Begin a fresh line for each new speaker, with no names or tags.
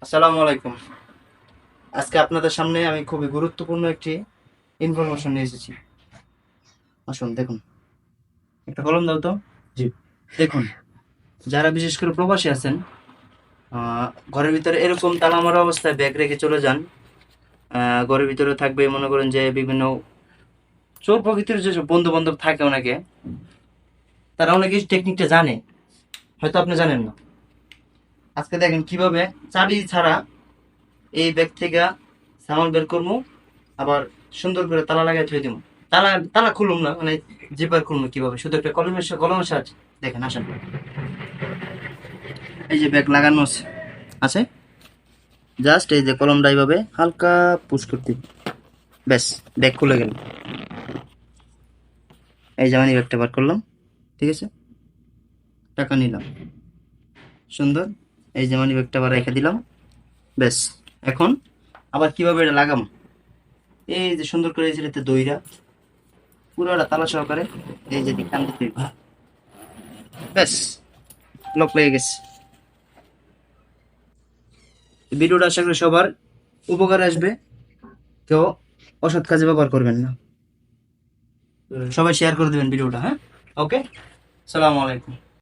আসসালামু আলাইকুম। আজকে আপনাদের সামনে আমি খুবই গুরুত্বপূর্ণ একটি ইনফরমেশন নিয়ে এসেছি। আসুন দেখুন, একটা কলম দাও তো। জি। দেখুন, যারা বিশেষ করে প্রবাসী আছেন, ঘরের ভিতরে এরকম তালা মারা অবস্থায় ব্যাগ রেখে চলে যান। ঘরের ভিতরে থাকবে, মনে করেন যে বিভিন্ন চোর প্রকৃতির যেসব বন্ধু বান্ধব থাকে অনেকে, তারা অনেকে টেকনিকটা জানে, হয়তো আপনি জানেন না। আজকে দেখেন কিভাবে চাবি ছাড়া এই ব্যাগ থেকে সামান বের করবো, আবার সুন্দর করে তালা লাগাই থুয়ে দিব। তালা তালা খুলুম না, মানে জিপার খুলবো কিভাবে, শুধু একটা কলমের সাহায্যে। দেখেন, আসেন। এই যে ব্যাগ লাগানো আছে, জাস্ট এই যে কলমটা এইভাবে হালকা পুশ করতে, ব্যাস, ব্যাগ খুলে গেল। এই যে মানি ব্যাগটা বার করলাম, ঠিক আছে, টাকা নিলাম, সুন্দর। এই যে মানি ব্যাগটা আবার রেখে দিলাম, ব্যাস। এখন আবার কিভাবে এটা লাগাম, এই যে সুন্দর করে এই যে দইরা পুরোটা তালা সহকারে এই যে টান দিতে হইবে। ব্যাস, লক লেগে গেছে। ভিডিওটা আশা করি সবার উপকারে আসবে। কেউ অসৎ কাজে ব্যবহার করবেন না। সবাই শেয়ার করে দেবেন ভিডিওটা, হ্যাঁ? ওকে, সালামু আলাইকুম।